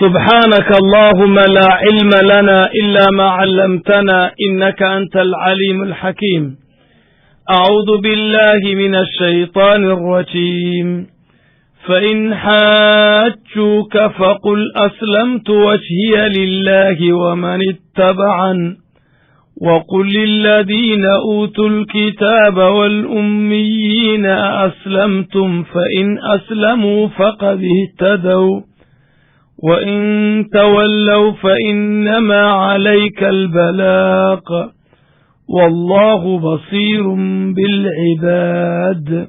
سبحانك اللهم لا علم لنا إلا ما علمتنا إنك أنت العليم الحكيم. أعوذ بالله من الشيطان الرجيم. فإن حاجوك فقل أسلمت وجهي لله ومن اتبعن وقل للذين أوتوا الكتاب والأميين أسلمتم فإن أسلموا فقد اهتدوا وإن تولوا فإنما عليك البلاغ والله بصير بالعباد.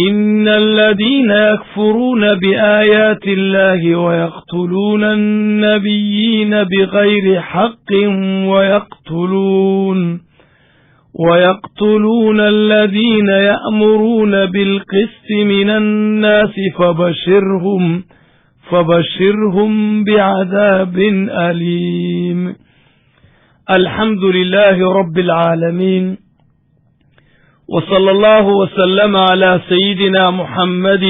إن الذين يكفرون بآيات الله ويقتلون النبيين بغير حق ويقتلون الذين يأمرون بالقسط من الناس فبشرهم بعذاب أليم. الحمد لله رب العالمين، وصلى الله وسلم على سيدنا محمد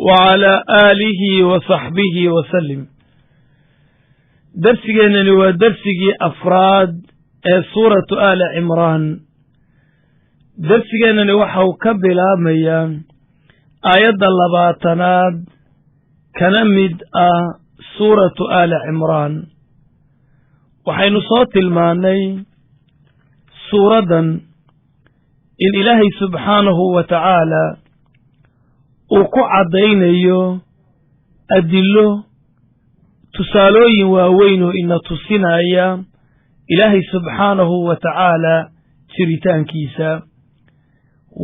وعلى آله وصحبه وسلم. درسنا هو درسي أفراد سورة آل عمران. درسنا وحو كبلا ميا آيات اللباتناد كنمد سورة آل عمران. وحين صوت الماني سورة إن إلهي سبحانه وتعالى وقعدينيو أدلو تسالوي واوينو إن تصنعيا إلهي سبحانه وتعالى شريتان كيسا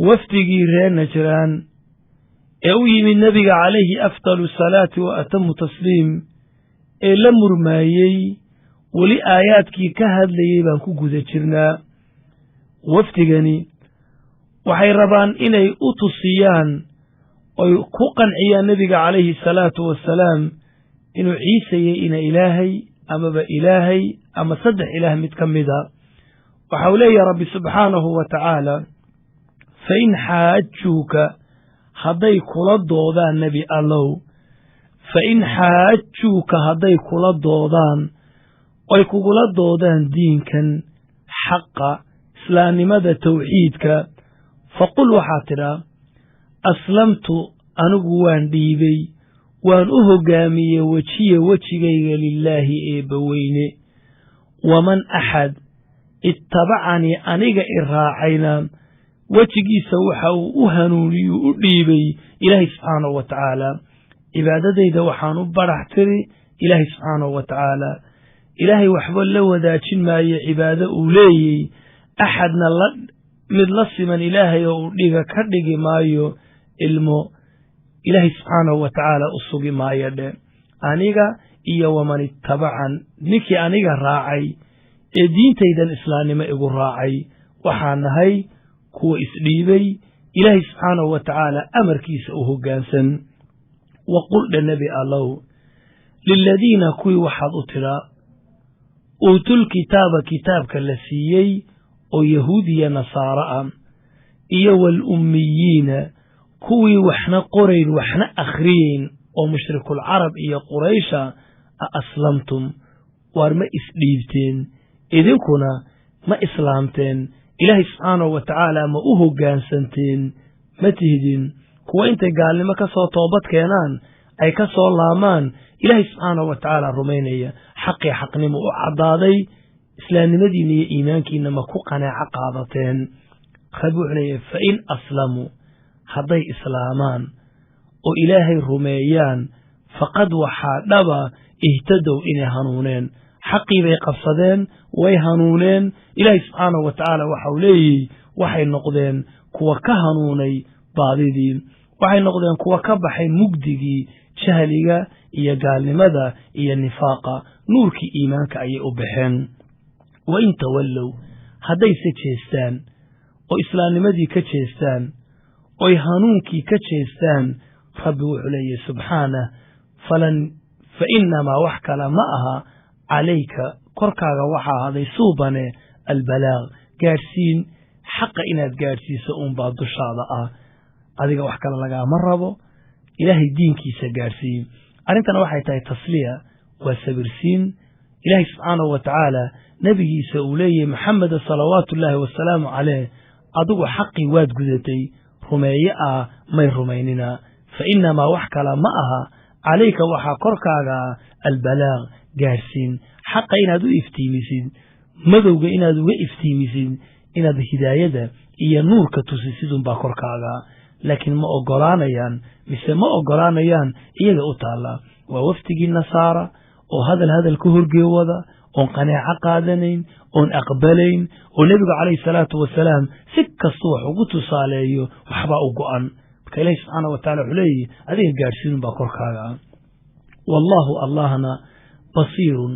وافتقي رين جران أوي من نبي عليه أفضل الصلاة وأتم تسليم إلا مرمايي ولي آيات كي كهد ليبان كوكوزة جرنا وافتقني waxay rabaan inay u tusiyaan oy ku qanciyaan nabiga calayhi salaatu wasalaam inuu ciisayay ina ilaahay amaba ilaahay ama saddex ilaah mid ka mida. waxa uu leeyahay rabbi subxaanahu wa tacaala fa in xaajuuka hadday kula doodaan nebi allow fa in xaajuuka hadday kula doodaan oy kugula doodaan diinkan xaqa islaamnimada tawxiidka فقل وحاترا أسلمت أنقوان ديبي وأن أهقامي وجهي لله إيبوين ومن أحد اتبعني أنيق إراعينا وجهي سوحا أهنوني أديبي إلهي سبحانه وتعالى إبادتي دوحان برحتري إلهي سبحانه وتعالى إلهي وحبال لو ذاتين ما عبادة أولي أحدنا mid la siman ilaahay oo dhiga ka dhigi maayo ilmo ilaahay subxaanahu wa tacaala u sugi maayo dhe aniga iyo waman ittabacan ninkii aniga raacay ee diintaydan islaamnimo igu raacay waxaan nahay kuwa isdhiibay ilaahay subxaanahu wa tacaala amarkiisa u hoggaansan. waqul dha nebi allow liladiina kuwii waxaad u tidhaa uutul kitaaba kitaabka la siiyey oo yahuudiya nasaara ah iyo walummiyiina kuwii waxna qorayn waxna akhriyeyn oo mushrikul carab iyo quraysha aslamtum waar ma isdhiibteen idinkuna ma islaamteen ilaahay subxaanahu wa tacaala ma u hoggaansanteen ma tihdin kuwa intay gaalnimo ka soo toobad keenaan ay ka soo laamaan ilaahay subxaanahu wa tacaala rumaynaya xaqii xaqnimo u caddaaday islaamnimadiina iyo iimaankiina ma ku qanaaco qaadateen. rabbi wuxuu leeyahay fa in aslamuu hadday islaamaan oo ilaahay rumeeyaan faqad waxaa dhaba ihtadow inay hanuuneen xaqii bay qabsadeen way hanuuneen. ilaahay subxaanahu wa tacaala waxau leeyihi waxay noqdeen kuwa ka hanuunay baadidii, waxay noqdeen kuwa ka baxay mugdigii jahliga iyo gaalnimada iyo nifaaqa, nuurkii iimaanka ayay u baxeen. وإن تولوا هدي سجيستان وإسلامنمدي كجيستان ويهانونكي كجيستان ربي عليه سبحانه فإنما وحكى معها عليك كركا وحا هذا صوبنا البلاغ قارسين حق إناد قارسي سؤون بعض الشعلاء هذا وحكى لك مربو إلهي دين كيسا قارسين أرنتنا واحد تسلية وسبرسين إلهي سبحانه وتعالى نبي سأولي محمد صلوات الله والسلام عليه أدو حقي واد قدتي رميئة ما رميننا فإنما وحكى معها عليك وحا كركاغا البلاغ جارسين حقا إن أدو افتيمسين مدوغا إن أدو افتيمسين إن أدو هداية إيا نور كتوسيسيدون با كركاغا لكن ما أقرانيان مثل ما أقرانيان إيا أطالا ووفتقي النصارى وهذا الكهر جوضا on qanaaco qaadanayn on aqbalayn oo nabiga kaleey salaatu wasalaam si kasto wax ugu tusaaleeyo waxba u go'an marka Ilaahay subhanahu wa ta'ala xuleeyay adiga gaarsiin baa korkaaga wallahu allahna basirun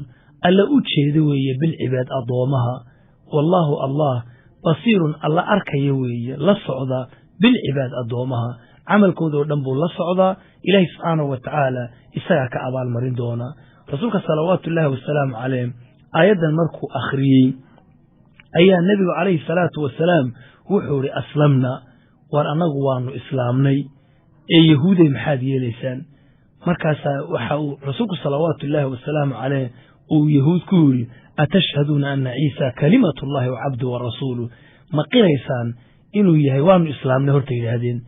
alla u jeedo weeye bil cibaad adoomaha wallahu allah basirun alla arkayo weeye la socda bil cibaad adoomaha amalkooda oo dhan buu la socda Ilaahay subhanahu wa ta'ala isaga ka abaal marin doona rasuulka salawaatullaahi wasalaamu calayhi aayadan markuu akhriyay ayaa nabiga calayhi salaatu wasalaam wuxuu yiri aslamna war anagu waanu islaamnay ee yahuuday maxaad yeelaysaan markaas waxa uu rasuulku salawaatullaahi wasalaamu calayhi uu yahuud ku yiri atashhaduna anna ciisa kalimatullaahi wa abdu wa rasuuluhu ma qiraysaan inuu yahay waanu islaamnay horta yiraahdeen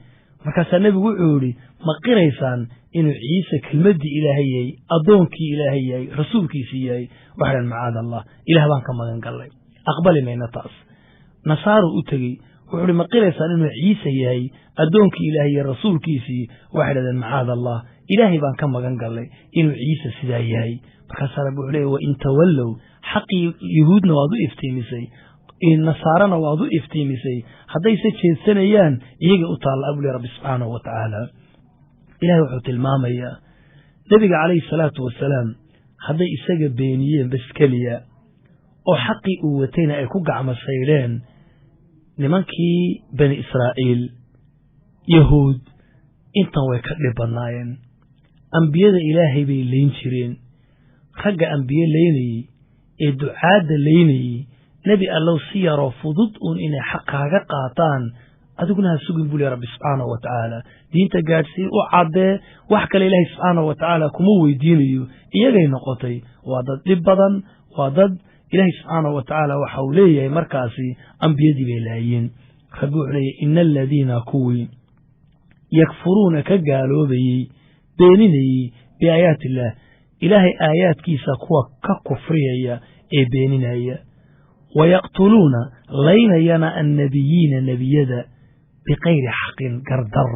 markaas nabigu wuxuu yiri ma qiraysaan inuu ciise kelmadii ilaahay yahay adoonkii ilaahay yahay rasuulkiisii yahay waxaan macaad allah ilaah baan ka magan galay aqbali mayna taas nasaaru u tagay wuxuu ma qiraysaan inuu ciise yahay adoonkii ilaahay yahay rasuulkiisii waxaan macaad allah ilaahay baan ka magan galay inuu ciise sidaa yahay markaas rabbi wuxuu leeyahay wa in tawallow xaqi yahuudna waad u iftiimisay in nasaarana waad u iftiimisay hadday se jeedsanayaan iyaga u taal abuli rabbi subhanahu wa ta'ala ilaahay wuxuu tilmaamayaa nabiga calayhi salaatu wasalaam hadday isaga beeniyeen bas keliya oo xaqii uu watayna ay ku gacmo sayreen nimankii bani israa'iil yahuud intan way ka dhibanaayeen ambiyada ilaahay bay leyn jireen ragga ambiye leynayay ee ducaadda leynayay nabi allow si yaroo fudud uun inay xaqaaga qaataan adiguna ha sugin buli rabbi subhanahu wa ta'ala diinta gaadhsii u cadee wax kale ilaahay subhanahu wa ta'ala kuma weydiinayo iyagay noqotay waa dad dhib badan waa dad ilaahay subhanahu wa ta'ala waxa uu leeyahay markaasi ambiyadii bay laayeen rabbi wuxuu leeyahay innal ladina kuwi yakfuruuna ka gaaloobayay beeninayay biaayaatillaah ilaahay aayaadkiisa kuwa ka kufriyaya ee beeninaya wayaqtuluuna laynayana annabiyiina nebiyada بغير حق قردر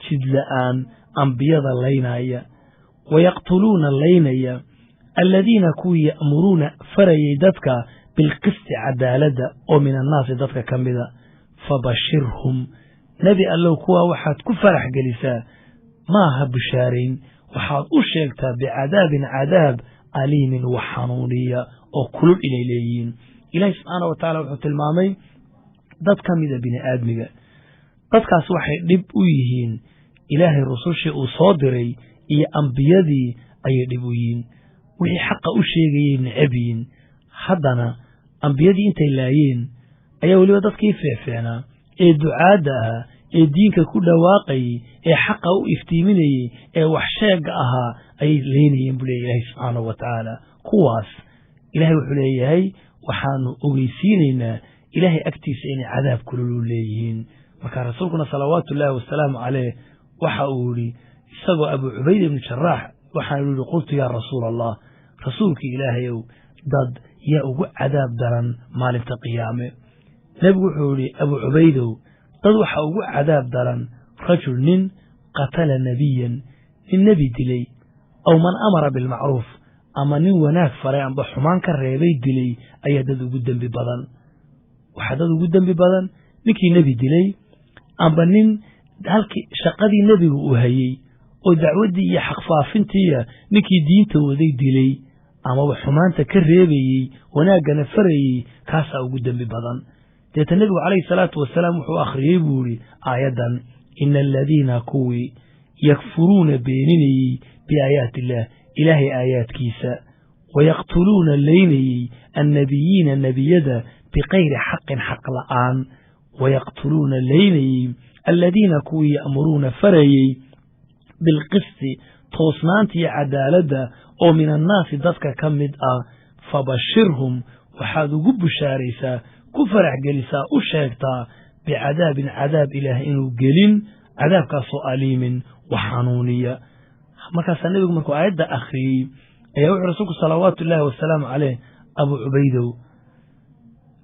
جدلان أنبياء اللينايا ويقتلون اللينايا الذين كوي يأمرون فريدتك بالقسط عدالة ومن الناس دتك كمذا فبشرهم نبي الله كوا وحد كفرح جلسا ما هبشارين وحد أشيلت بعذاب أليم وحنونية وكل إليين إلهي سبحانه وتعالى وحد المامي دتك كمذا بني آدمك dadkaas waxay dhib u yihiin ilaahay rusushii uu soo diray iyo ambiyadii ayay dhib u yihiin wixii xaqa u sheegayay nacabiin haddana ambiyadii intay laayeen ayaa weliba dadkii feefeenaa ee ducaadda ahaa ee diinka ku dhawaaqayay ee xaqa u iftiiminayay ee wax sheega ahaa ayay leynayeen buu leeyahay ilaahay subxaanahu wa tacaala kuwaas ilaahay wuxuu leeyahay waxaanu ogeysiinaynaa ilaahay agtiisa inay cadaab kululu leeyihiin marka rasuulkuna salawaatullaahi wasalaamu calayh waxa uu yiri isagoo abu cubayda ibn jarraax waxa uu yiri qultu yaa rasuul allah rasuulki ilaahayow dad yaa ugu cadaab daran maalinta qiyaame nabigu wuxuu yiri abu cubaydow dad waxa ugu cadaab daran rajul nin qatala nabiyan in nabi dilay aw man amara bil ma'ruf ama nin wanaag faray amba xumaan ka reebay dilay ayaa dad ugu dambi badan waxa dad ugu dambi badan ninkii nabi dilay amba nin halkii shaqadii nabigu uu hayay oo dacwadii iyo xaq faafintii ninkii diinta waday dilay ama xumaanta ka reebayay wanaagana farayay kaasa ugu dambi badan deeta nabigu calayhi salaatu wasalaam wuxuu akhriyay buuri aayadan innal ladina kuwi yakfuruuna beeninayay biaayaatillaah ilaahay aayaadkiisa wayaqtuluuna laynayay annabiyiina nebiyada biqayri xaqin xaq la'aan ويقتلون الليني الذين كوي يأمرون فريي بالقسط توسنانتي عدالة أو من الناس دتك كمد فبشرهم وحادو قب شاريسا كفرح جلسا أشيكتا بعذاب إله إنه قلين عذاب كاسو أليم وحنونية مركز النبي مركو آيات أخري أيها رسولك صلوات الله والسلام عليه أبو عبيدو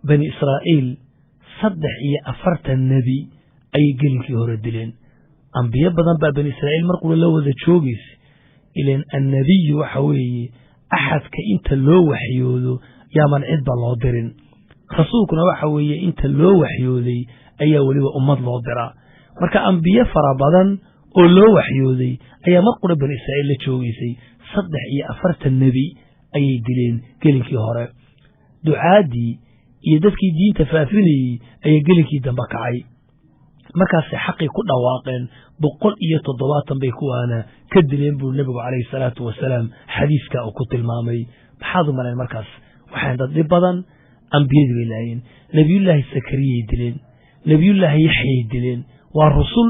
بني إسرائيل صدح أفرت النبي أي قلنك يهردلين أنبياء بدن بني إسرائيل مرقوا الله ذا تشوغيس إلين النبي وحوي أحد كإنت اللو وحيوذو يا من عد الله درين رسولكنا وحوي إنت اللو وحيوذي أي ولي وأمد الله درا مركا أنبياء فرابدن اللو وحيوذي أي مرقوا بني إسرائيل تشوغيسي صدح أفرت النبي أي دلين قلنك يهرب دعادي يدفكي دين تفافيني أي قلنك دمبكعي markaas xaqi ku dhawaaqeen 107 bay kuwaana ka dileen buu nabigu kaleey salaatu wasalaam xadiiska uu ku tilmaamay maxaad u maleen markaas waxaan dad badan anbiyadu ilaahin nabiyullaahi sakariya dileen nabiyullaahi yaxya dileen waa rasuul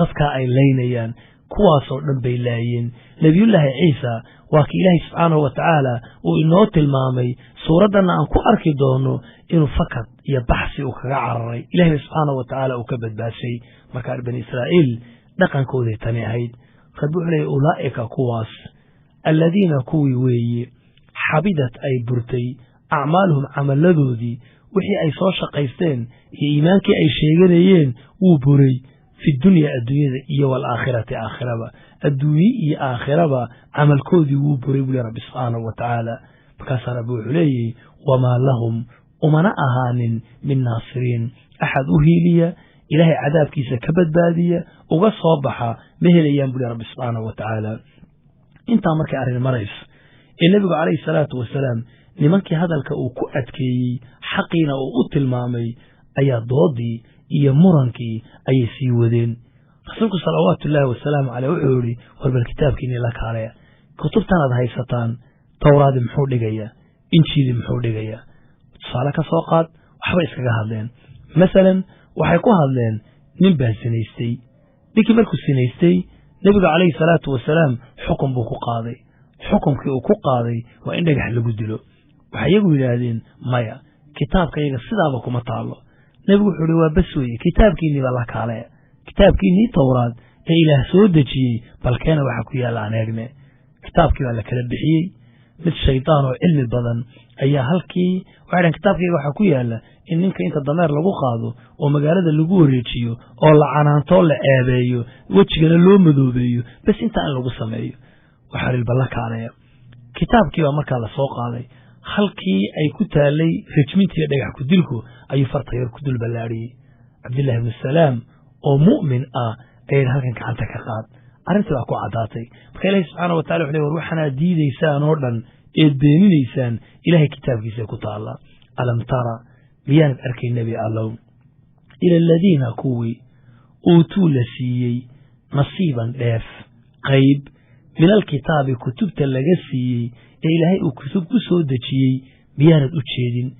dadka ay leynayaan kuwaas oo dhan bay laayeen nabiyullaahi ciisa waa ki ilaahi subhanahu wa ta'ala uu inoo tilmaamay suuradana aan ku arki doono inuu fakad iyo baxsi uu kaga cararay ilaahi subhanahu wa ta'ala uu ka badbaashay marka bani israa'iil dhaqankooda tani ahayd rabbi ulay ulaaika kuwaas alladina kuwi weeye xabidat ay burtay acmaaluhum camalladoodii wixii ay soo shaqaysteen iyo iimaankii ay sheeganayeen wuu buray في الدنيا الدنيا والآخرة آخرة الدنيا آخرة عمل كودي وبريب لرب سبحانه وتعالى فكسر أبو علي وما لهم أمنا أهان من ناصرين أحد أهيلية إلهي عذاب كيسة كبد بادية وغصوبها مهل أيام لرب سبحانه وتعالى انت أمرك أرين مريف النبي عليه الصلاة والسلام لمنك هذا الكأوكو أتكي حقينا وقت المامي أي ضودي iyo murankii ay sii wadeen rasuulku salawaatullaahi wasalaamu calayhi wuxuu yiri warbal kitaabkiina la kaalaya kutubtan aad haysataan tawraad muxuu dhigaya injiil muxuu dhigaya sala ka soo qaad waxba iskaga hadleen midalan waxay ku hadleen nin baa sinaystay ninkii markuu sinaystay nabiga calayhi salaatu wasalaam xukum buu ku qaaday xukumkii uu ku qaaday waa in dhagax lagu dilo waxay iyagu yiraahdeen maya kitaabkayga sidaaba kuma taalo nabigu wuxuu yiri waa bas weeye kitaabkiini baa kale kitaabkiini tawraad ee ilaah soo dejiyay balkeena waxa ku yaala aneegne kitaabkii baa la kala bixiyay mid shaytaan oo cilmi badan ayaa halkii waxaan kitaabkayga waxa ku yaala in ninka inta dameer lagu qaado oo magaalada lagu wareejiyo oo la canaanto la eebeeyo wajigana loo madoobeeyo bas inta aan lagu sameeyo waxa la kaalaya kitaabkii baa markaa la soo qaaday halkii ay ku taalay rajmintii dhagax ku dilku ay fartayar ku dul balaariyay Abdullah ibn Salam oo mu'min ah ay halkan gacanta ka qaad arintii waa ku cadaatay marka Ilaahay subhanahu wa ta'ala wuxuu waxana diideysaan oo dhan ee beeninaysaan Ilaahay kitaabkiisa ku taala alam tara biyaan arkay nabi Allah ila alladina kuwi utu lasiyay nasiiban dheef qayb min alkitaabi kutubta laga siiyay إلهي وكتب كسود دجيي بيانة أجيدين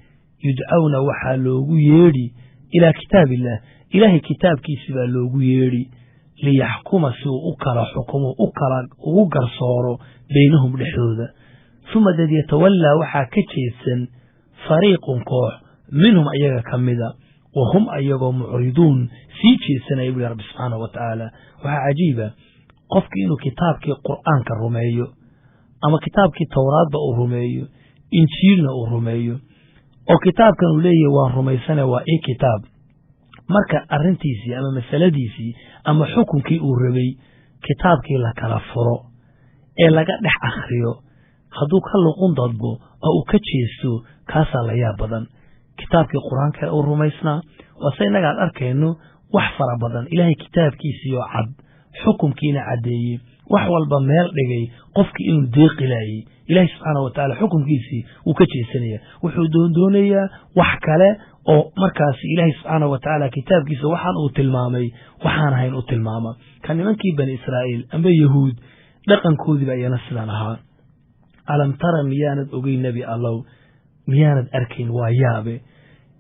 يدعون وحالوغو يري إلى كتاب الله إلهي كتاب كيسبا لوغو يري ليحكم سوء أكرا حكمه أكرا وقر صورو بينهم لحوذا ثم دد يتولى وحا كتيسن فريق كوح منهم أيها كمدا وهم أيها معرضون سيتيسن يقول رب سبحانه وتعالى وحا عجيبة قفك إنه كتابك قرآن كالرميو ama kitaabkii tawraadba uu rumeeyo injiilna uu rumeeyo oo kitaabkan uu leeyahay waa rumaysana waa ee kitaab marka arintiisi ama masaladiisi ama xukunkii uu rabay kitaabkii la kala furo ee laga dhex akhriyo hadduu ka luqun dadbo oo uu ka jeesto kaasa la yaab badan kitaabkii quraanka uu rumaysnaa waa inaga arkayno wax fara badan ilaahay kitaabkiisa oo cad xukunkiina cadeeyay wax walba meel dhigay qofkii inuu deeqilayay ilaahay subhanahu wa ta'ala xukunkiisi uu ka jeesanaya wuxuu doonayaa wax kale oo markaas ilaahay subhanahu wa ta'ala kitaabkiisa waxaan uu tilmaamay waxaan ahayn uu tilmaama kan nimankii bani Israa'iil amba yahuud dhaqankoodii baa iyana sidaan ahaa alam tara miyaanad ogay nabi Allah miyaanad arkin waa yaabe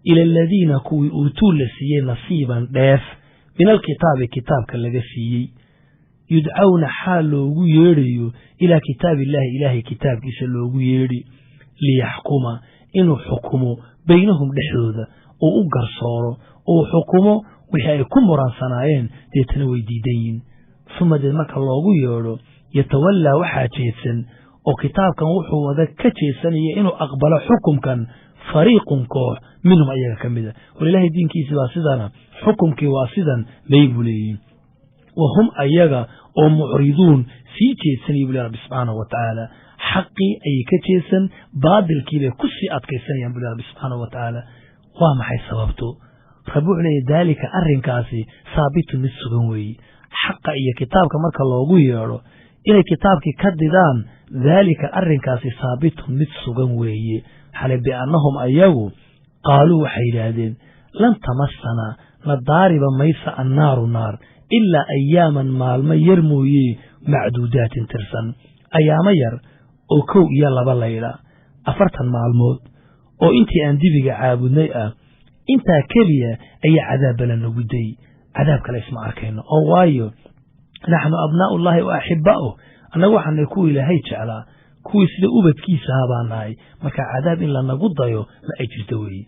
ila alladina kuwi uutuu la siiyay nasiiban dheef min alkitaabi kitaabka laga siiyay يدعون حال لوغو ييريو إلى كتاب الله إلهي كتاب كيس لوغو ييري ليحكم إنه حكمه بينهم لحدودا أو قرصاره أو حكمه وحي كمران صناعين يتنوي ديدين ثم دمك الله يورو يتولى وحاجيسن أو كتاب كان وحو وذا كتيسن إنه أقبل حكم كان فريق كوح منهم أيها كمدا ولله الدين كيس واسدنا حكم كي واسدا بيبولين وهم أيها أو معرضون في تيسن يقول رب سبحانه وتعالى حقي أي كتيسن بعد الكيبه كسي أتكيسن يقول رب سبحانه وتعالى وما حي سببته ربو عليه ذلك أرن كاسي ثابت نسغنوي حق أي كتاب كمرك الله يرو إلى كتابك كددان ذلك أرن كاسي ثابت نسغنوي حال بأنهم أيهو قالوا حيلادين لن تمسنا نضارب ميس النار نار إلا أياما مالما يرموي معدودات ترسن أيام ير أو كو يلا بالليلة أفرتن مع الموت أو إنتي أندبك عابدني انت كليا اي عذاب لنا ودي عذابك لا يسمع كينا او وايو نحن ابناء الله واحباؤه انا waxaan ku ilaahay jeclaa kuwii sida ubadkiisa habaanaay marka cadaab in la nagu dayo ma ay jirto weey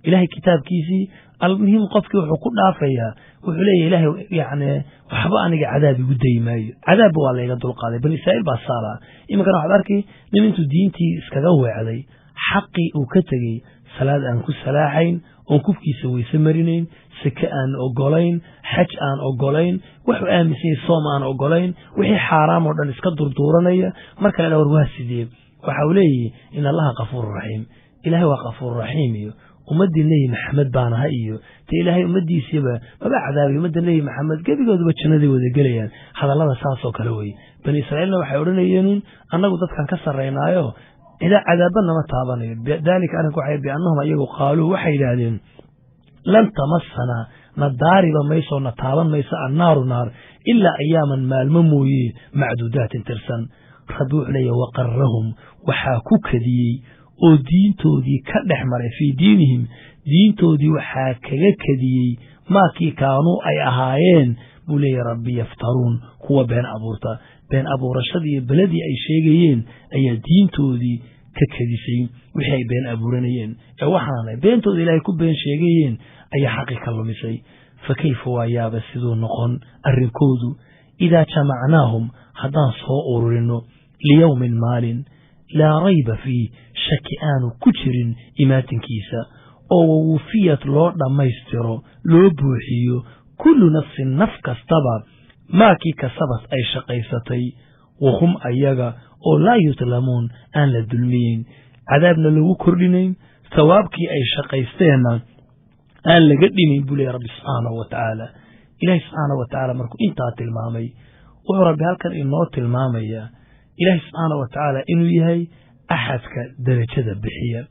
ilaahay kitaabkiisi almuhim qofkii wuxuu ku dhaafayaa wuxuu leeyahay ilaahay yaani waxba aniga cadaab igu deeymayo cadaab waa la iga dulqaaday bal Israa'iil baa saala imika waxa arkay nimintu diintii iskaga weecday xaqi uu ka tagay salaad aan ku salaaxayn oo kufkiisa weyse marinayn saka aan ogolayn xaj aan ogolayn wax aaminsan soom aan ogolayn wixii xaraam oo dhan iska durduuranaya marka la warwaasidee waxa uu leeyahay in allaha qafuur rahiim ilaahay waa qafuur rahiim iyo ummadii nebi maxamed baanaha iyo ta ilaahay ummadiisaba baba cadaabay ummadii nebi maxamed gabigooduba jannada wada galayaan hadallada saas oo kale way bani israa'iilna waxay oranayeen annagu dadkan ka sareynaayo إذا عذابنا ما تابني ذلك أنا كوحي بأنهم أيقوا قالوا وحي لهذين لن تمسنا نضارب ميسا ونتابن ميسا النار نار إلا أياما ما المموي معدودات ترسن خذوا علي وقرهم وحاكوا كذي ودين تودي كالحمر في دينهم دين تودي وحاكا كذي ما كي كانوا أي أهايين بولي ربي يفترون هو بين أبورتا بين أبو رشدي بلدي أي شيئين أي دين تودي ككديسين وحي بين أبو رنيين وحانا بين تودي لا يكون بين شيئين أي حقيقة لمسي فكيف ويا بسيدون نقون الركود إذا جمعناهم حدان صور لنو ليوم مال لا ريب فيه شكئان كتر إمات كيسا أو وفيت لورد ما يسترو لو بوحيو كل نفس نفك استبع ما كي كسبت أي شقيستي وهم أيغا أو لا يتلمون أن للدلمين عذابنا لو كرلين ثوابك أي شقيستينا أن لقدني بولي رب سبحانه وتعالى إلهي سبحانه وتعالى مركو إنتا تلمامي وعرب هالكن إنو تلمامي إلهي سبحانه وتعالى إنو يهي أحدك درجة بحية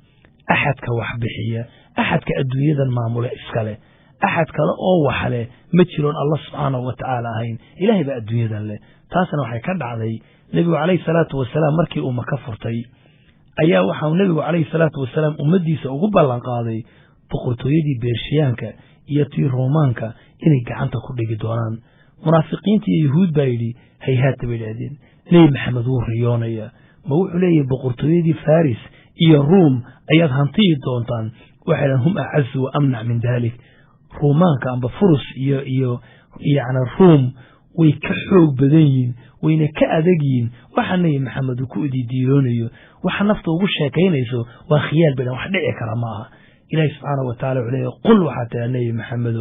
أحدك وحبحية أحدك أدوية المعمولة إسكالي أحد كلا أو وحله متشلون الله سبحانه وتعالى هين إلهي بقى الدنيا له تاسنا وحي كرد علي نبي عليه الصلاة والسلام مركي أم كفرتي أيها وحا نبي عليه الصلاة والسلام أمدي سأقبل لنقاضي بقرتو يدي بيرشيانك يطي رومانك إني قعنت كل جدوران منافقين تي يهود بايلي هيهات بالعدين ليه محمد وريونيا موع ليه بقرتو يدي فارس إيا الروم أياد هنطي دونتان وحلا هم أعز وأمنع من ذلك رومانك أم بفرس يعني الروم ويكحوك بدين وينكأدقين وحني محمد وكودي ديونيو وحنفطه وشاكينيسو وخيال بنا وحدعي كرماها إلهي سبحانه وتعالى عليه قل وحتى أني محمد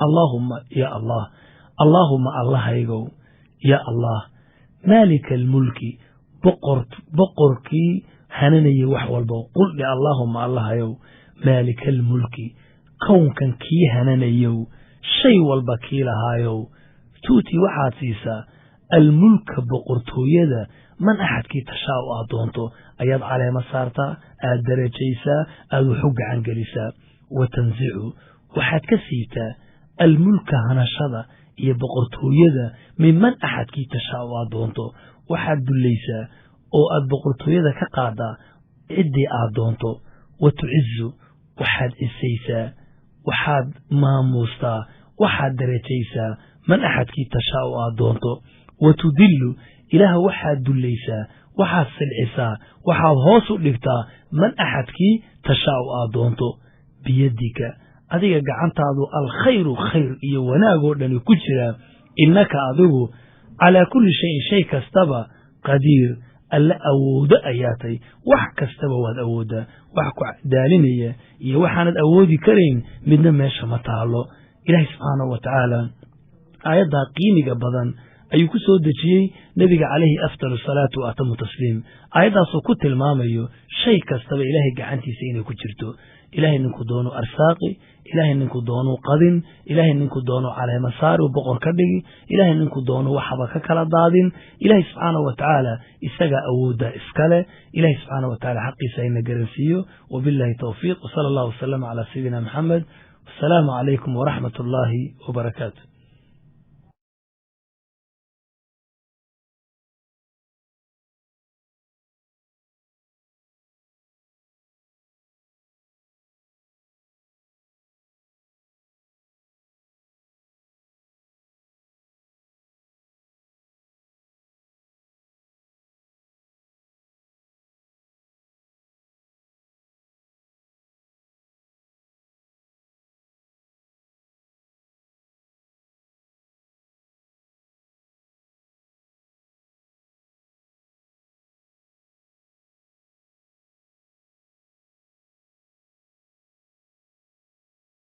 اللهم يا الله اللهم الله يقو يا الله مالك الملك بقركي هنني وحوال بو قل يا اللهم الله يو مالك الملك كون كان كي هننيو شيء والبكيل هايو توتي وحاتيسا الملك بقرطويدا من أحد كي تشاء أدونتو أيض على مسارتا الدرجيسا الوحوق عن قليسا وتنزعو وحد كسيتا الملك هنشدا يبقرطويدا من أحد كي تشاء أدونتو وحد دليسا أو البقرطويدا كقادا إدي أدونتو وتعزو وحد إسيسا وحد ماموستا وحد درجيسا man axadkii tashaa'u aad doonto watudillu ilaah waxaad dullaysaa waxaad silcisaa waxaad hoos u dhigtaa man axadkii tashaa'u aad doonto biyadika adiga gacantaadu alkhayru khayr iyo wanaagoo dhani ku jiraa innaka adigu calaa kulli shayin shay kastaba qadiir alla awoodo ayaa tahay wax kastaba waad awooddaa wax ku daalinaya iyo waxaanad awoodi karayn midna meesha ma taalo ilaahay subxaanahu wa tacaala aayaddaa qiimiga badan ayuu ku soo dejiyey nebiga calayhi afdalu salaatu wa atamu tasliim aayaddaasoo ku tilmaamayo shay kastaba ilaahay gacantiisa inay ku jirto ilaahay ninku doonu arsaaqi ilaahay ninku doonu qadin ilaahay ninku doonu caleema saari u boqor ka dhigi ilaahay ninku doonu waxba ka kala daadin ilaahay subxaanahu wa tacaala isagaa awoodda iskale ilaahay subxaanahu wa tacaala xaqiisa ina garansiiyo wabillahi tawfiiq wasala allahu wasalama calaa sayidina maxamed wasalaamu calaykum waraxmat ullaahi wabarakaatu